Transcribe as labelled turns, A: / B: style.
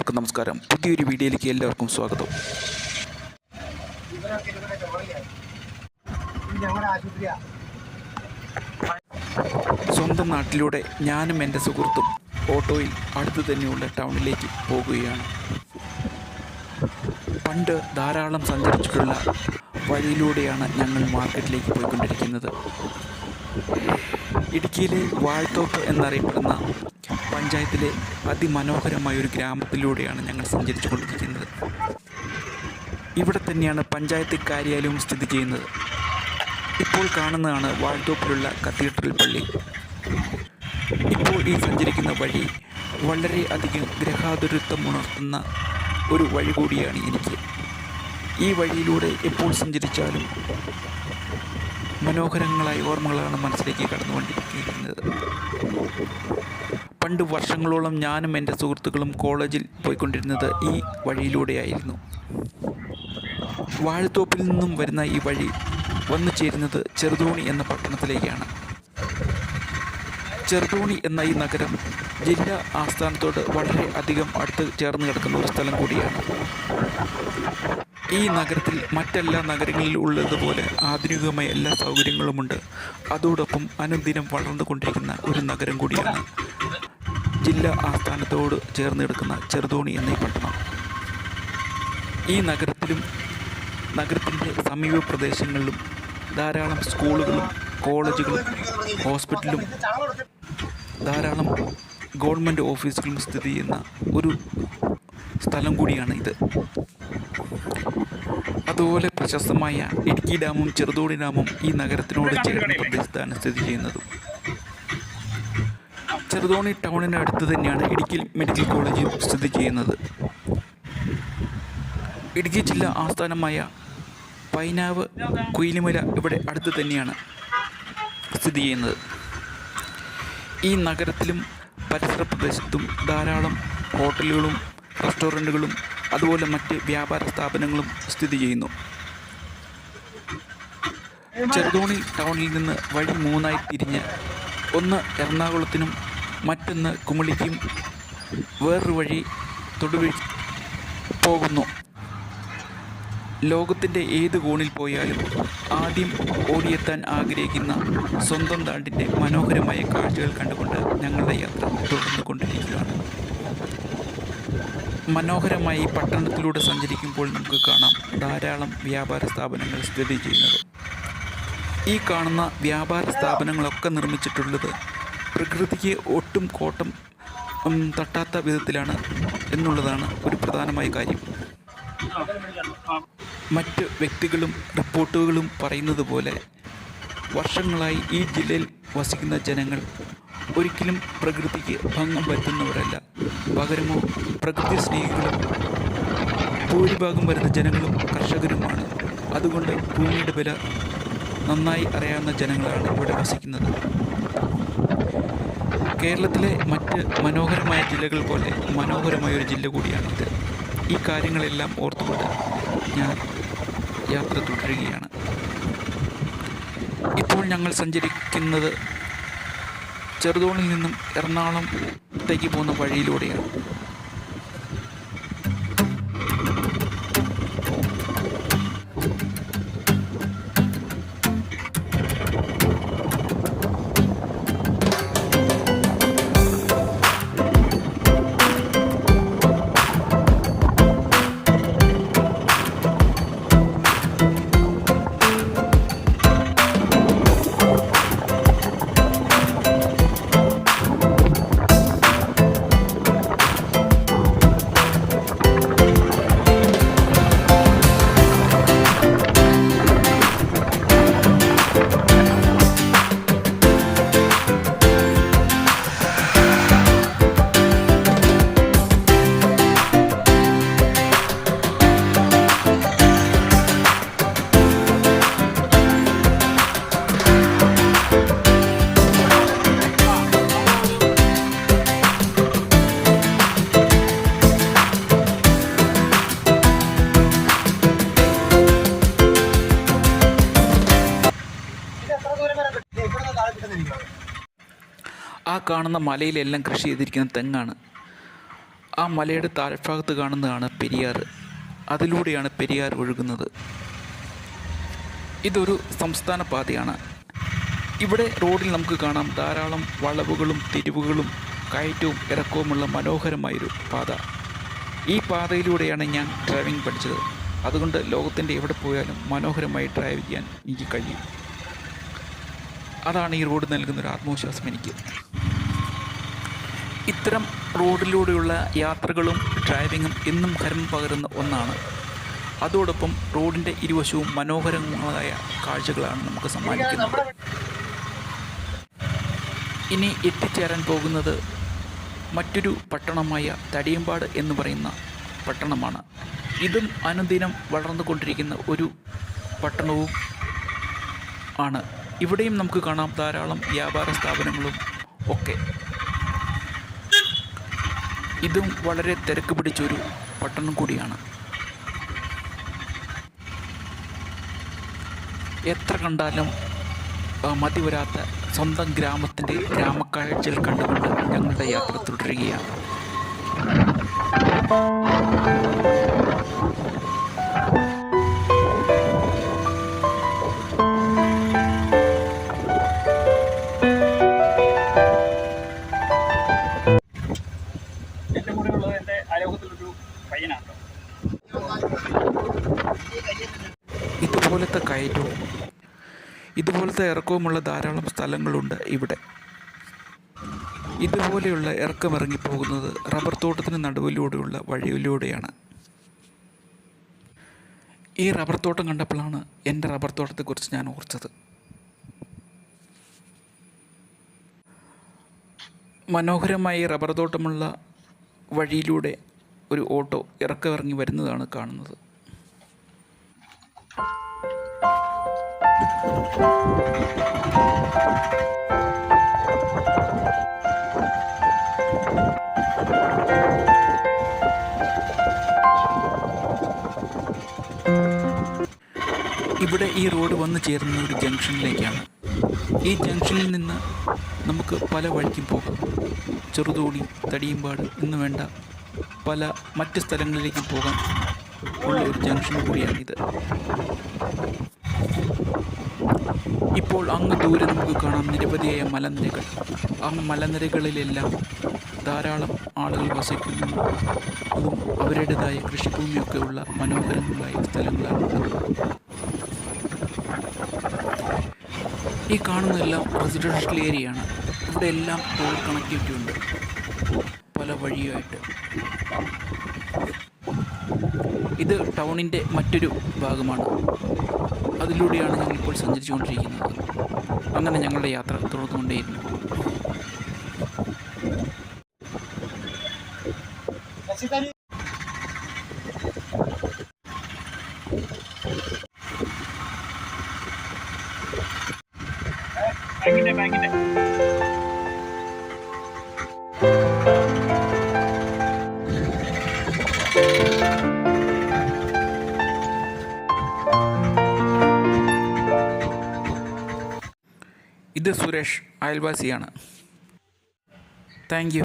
A: എല്ലാവർക്കും നമസ്കാരം. പുതിയൊരു വീഡിയോയിലേക്ക് എല്ലാവർക്കും സ്വാഗതം. സ്വന്തം നാട്ടിലൂടെ ഞാനും എൻ്റെ സുഹൃത്തും ഓട്ടോയിൽ അടുത്തു തന്നെയുള്ള ടൗണിലേക്ക് പോകുകയാണ്. പണ്ട് ധാരാളം സഞ്ചരിച്ചിട്ടുള്ള വഴിയിലൂടെയാണ് ഞങ്ങൾ മാർക്കറ്റിലേക്ക് പോയിക്കൊണ്ടിരിക്കുന്നത്. ഇടുക്കിയിലെ വാഴത്തോപ്പ് എന്നറിയപ്പെടുന്ന പഞ്ചായത്തിലെ അതിമനോഹരമായൊരു ഗ്രാമത്തിലൂടെയാണ് ഞങ്ങൾ സഞ്ചരിച്ചു കൊണ്ടിരിക്കുന്നത്. ഇവിടെ തന്നെയാണ് പഞ്ചായത്ത് കാര്യാലയവും സ്ഥിതി ചെയ്യുന്നത്. ഇപ്പോൾ കാണുന്നതാണ് വാഴത്തോപ്പിലുള്ള കത്തീഡ്രൽ പള്ളി. ഇപ്പോൾ ഈ സഞ്ചരിക്കുന്ന വഴി വളരെ അധികം ഗ്രഹാതുരത്വം ഉണർത്തുന്ന ഒരു വഴി കൂടിയാണ് എനിക്ക്. ഈ വഴിയിലൂടെ എപ്പോൾ സഞ്ചരിച്ചാലും മനോഹരങ്ങളായ ഓർമ്മകളാണ് മനസ്സിലേക്ക് കടന്നുകൊണ്ടിരിക്കുന്നത്. പണ്ട് വർഷങ്ങളോളം ഞാനും എൻ്റെ സുഹൃത്തുക്കളും കോളേജിൽ പോയിക്കൊണ്ടിരുന്നത് ഈ വഴിയിലൂടെയായിരുന്നു. വാഴത്തോപ്പിൽ നിന്നും വരുന്ന ഈ വഴി വന്നു ചേരുന്നത് ചെറുതോണി എന്ന പട്ടണത്തിലേക്കാണ്. ചെറുതോണി എന്ന ഈ നഗരം ജില്ലാ ആസ്ഥാനത്തോട് വളരെ അധികം അടുത്ത് ചേർന്ന് കിടക്കുന്ന ഒരു സ്ഥലം കൂടിയാണ്. ഈ നഗരത്തിൽ മറ്റെല്ലാ നഗരങ്ങളിൽ ഉള്ളതുപോലെ ആധുനികമായ എല്ലാ സൗകര്യങ്ങളുമുണ്ട്. അതോടൊപ്പം അനുദിനം വളർന്നുകൊണ്ടിരിക്കുന്ന ഒരു നഗരം കൂടിയാണ് ജില്ലാ ആസ്ഥാനത്തോട് ചേർന്ന് കിടക്കുന്ന ചെറുതോണി എന്ന ഈ പട്ടണം. ഈ നഗരത്തിലും നഗരത്തിൻ്റെ സമീപ പ്രദേശങ്ങളിലും ധാരാളം സ്കൂളുകളും കോളേജുകളും ഹോസ്പിറ്റലും ധാരാളം ഗവൺമെൻറ് ഓഫീസുകളും സ്ഥിതി ചെയ്യുന്ന ഒരു സ്ഥലം കൂടിയാണ് ഇത്. അതുപോലെ പ്രശസ്തമായ ഇടുക്കി ഡാമും ചെറുതോണി ഡാമും ഈ നഗരത്തിനോട് ചേർന്ന പ്രദേശത്താണ് സ്ഥിതി ചെയ്യുന്നത്. ചെറുതോണി ടൗണിന് അടുത്ത് തന്നെയാണ് ഇടുക്കി മെഡിക്കൽ കോളേജ് സ്ഥിതി ചെയ്യുന്നത്. ഇടുക്കി ജില്ലാ ആസ്ഥാനമായ പൈനാവ് കുയിലിമല ഇവിടെ അടുത്ത് തന്നെയാണ് സ്ഥിതി ചെയ്യുന്നത്. ഈ നഗരത്തിലും പരിസര പ്രദേശത്തും ധാരാളം ഹോട്ടലുകളും റെസ്റ്റോറൻറ്റുകളും അതുപോലെ മറ്റ് വ്യാപാര സ്ഥാപനങ്ങളും സ്ഥിതി ചെയ്യുന്നു. ചെറുതോണി ടൗണിൽ നിന്ന് വഴി മൂന്നായി തിരിഞ്ഞ് ഒന്ന് എറണാകുളത്തിനും മറ്റൊന്ന് കുമളിക്കും വേറൊരു വഴി തൊടുപുഴ പോകുന്നു. ലോകത്തിൻ്റെ ഏത് കോണിൽ പോയാലും ആദ്യം ഓടിയെത്താൻ ആഗ്രഹിക്കുന്ന സ്വന്തം നാടിൻ്റെ മനോഹരമായ കാഴ്ചകൾ കണ്ടുകൊണ്ട് ഞങ്ങളുടെ യാത്ര തുടർന്നുകൊണ്ടിരിക്കുകയാണ്. മനോഹരമായി ഈ പട്ടണത്തിലൂടെ സഞ്ചരിക്കുമ്പോൾ നമുക്ക് കാണാം ധാരാളം വ്യാപാര സ്ഥാപനങ്ങൾ സ്ഥിതി ചെയ്യുന്നത്. ഈ കാണുന്ന വ്യാപാര സ്ഥാപനങ്ങളൊക്കെ നിർമ്മിച്ചിട്ടുള്ളത് പ്രകൃതിക്ക് ഒട്ടും കോട്ടം തട്ടാത്ത വിധത്തിലാണ് എന്നുള്ളതാണ് ഒരു പ്രധാനമായ കാര്യം. മറ്റ് വ്യക്തികളും റിപ്പോർട്ടുകളും പറയുന്നത് പോലെ വർഷങ്ങളായി ഈ ജില്ലയിൽ വസിക്കുന്ന ജനങ്ങൾ ഒരിക്കലും പ്രകൃതിക്ക് ഭംഗം വരുത്തുന്നവരല്ല. പകരമോ പ്രകൃതി സ്നേഹികളും ഭൂരിഭാഗം വരുന്ന ജനങ്ങളും കർഷകരുമാണ്. അതുകൊണ്ട് ഭൂമിയുടെ വില നന്നായി അറിയാവുന്ന ജനങ്ങളാണ് ഇവിടെ വസിക്കുന്നത്. കേരളത്തിലെ മറ്റ് മനോഹരമായ ജില്ലകൾ പോലെ മനോഹരമായൊരു ജില്ല കൂടിയാണിത്. ഈ കാര്യങ്ങളെല്ലാം ഓർത്തുകൊണ്ട് ഞാൻ യാത്ര തുടരുകയാണ്. ഇപ്പോൾ ഞങ്ങൾ സഞ്ചരിക്കുന്നത് ചെറുതോണിൽ നിന്നും എറണാകുളത്തേക്ക് പോകുന്ന വഴിയിലൂടെയാണ്. ആ കാണുന്ന മലയിലെല്ലാം കൃഷി ചെയ്തിരിക്കുന്ന തെങ്ങാണ്. ആ മലയുടെ താഴ്ഭാഗത്ത് കാണുന്നതാണ് പെരിയാർ. അതിലൂടെയാണ് പെരിയാർ ഒഴുകുന്നത്. ഇതൊരു സംസ്ഥാന പാതയാണ്. ഇവിടെ റോഡിൽ നമുക്ക് കാണാം ധാരാളം വളവുകളും തിരിവുകളും കയറ്റവും ഇറക്കവുമുള്ള മനോഹരമായൊരു പാത. ഈ പാതയിലൂടെയാണ് ഞാൻ ഡ്രൈവിംഗ് പഠിച്ചത്. അതുകൊണ്ട് ലോകത്തിൻ്റെ എവിടെ പോയാലും മനോഹരമായി ഡ്രൈവ് ചെയ്യാൻ എനിക്ക് കഴിയും. അതാണ് ഈ റോഡ് നൽകുന്നൊരു ആത്മവിശ്വാസം എനിക്ക്. ഇത്തരം റോഡിലൂടെയുള്ള യാത്രകളും ഡ്രൈവിങ്ങും എന്നും ഹരം പകരുന്ന ഒന്നാണ്. അതോടൊപ്പം റോഡിൻ്റെ ഇരുവശവും മനോഹരമായ കാഴ്ചകളാണ് നമുക്ക് സമ്മാനിക്കുന്നത്. ഇനി എത്തിച്ചേരാൻ പോകുന്നത് മറ്റൊരു പട്ടണമായ തടിയമ്പാട് എന്ന് പറയുന്ന പട്ടണമാണ്. ഇതും അനുദിനം വളർന്നുകൊണ്ടിരിക്കുന്ന ഒരു പട്ടണവും ആണ്. ഇവിടെയും നമുക്ക് കാണാം ധാരാളം വ്യാപാര സ്ഥാപനങ്ങളും ഒക്കെ. ഇതും വളരെ തിരക്ക് പിടിച്ചൊരു പട്ടണം കൂടിയാണ്. എത്ര കണ്ടാലും മതി വരാത്ത സ്വന്തം ഗ്രാമത്തിൻ്റെ ഗ്രാമക്കാഴ്ചകൾ കണ്ടുകൊണ്ട് ഞങ്ങളുടെ യാത്ര തുടരുകയാണ്.
B: എൻ്റെ കൂടെയുള്ളത് എൻ്റെ അയലോകത്തിലൊരു പയ്യനാണ്.
A: ഇതുപോലത്തെ കയറ്റവും ഇതുപോലത്തെ ഇറക്കവുമുള്ള ധാരാളം സ്ഥലങ്ങളുണ്ട് ഇവിടെ. ഇതുപോലെയുള്ള ഇറക്കമിറങ്ങിപ്പോകുന്നത് റബ്ബർ തോട്ടത്തിന് നടുവിലൂടെയുള്ള വഴിയിലൂടെയാണ്. ഈ റബ്ബർ തോട്ടം കണ്ടപ്പോഴാണ് എൻ്റെ റബ്ബർ തോട്ടത്തെക്കുറിച്ച് ഞാൻ ഓർത്തത്. മനോഹരമായി റബ്ബർ തോട്ടമുള്ള വഴിയിലൂടെ ഒരു ഓട്ടോ ഇറക്കമിറങ്ങി വരുന്നതാണ് കാണുന്നത്. ഇവിടെ ഈ റോഡ് വന്നു ചേരുന്ന ഒരു ജംഗ്ഷനിലേക്കാണ്. ഈ ജംഗ്ഷനിൽ നിന്ന് നമുക്ക് പല വഴിക്കും പോകാം. ചെറുതോണി, തടിയമ്പാട് എന്ന് വേണ്ട പല മറ്റ് സ്ഥലങ്ങളിലേക്കും പോകാൻ ഉള്ള ഒരു ജംഗ്ഷൻ കൂടിയാണിത്. ഇപ്പോൾ അങ്ങ് ദൂരെ നമുക്ക് കാണാം നിരവധിയായ മലനിരകൾ. ആ മലനിരകളിലെല്ലാം ധാരാളം ആളുകൾ വസിക്കുന്നു. അതും അവരുടേതായ കൃഷിഭൂമിയൊക്കെ ഉള്ള മനോഹരങ്ങളായ സ്ഥലങ്ങളാണ്. ഈ കാണുന്നതെല്ലാം റെസിഡൻഷ്യൽ ഏരിയയാണ്. ഇവിടെ എല്ലാം റോഡ് കണക്ടിവിറ്റി ഉണ്ട് പല വഴിയായിട്ട്. ഇത് ടൗണിൻ്റെ മറ്റൊരു ഭാഗമാണ്. അതിലൂടെയാണ് ഞങ്ങളിപ്പോൾ സഞ്ചരിച്ചുകൊണ്ടിരിക്കുന്നത്. അങ്ങനെ ഞങ്ങളുടെ യാത്ര തുടർന്നുകൊണ്ടേയിരുന്നു.
B: ബാങ്കിൻ്റെ
A: ഇത് സുരേഷ്, അയൽവാസിയാണ്. Thank you.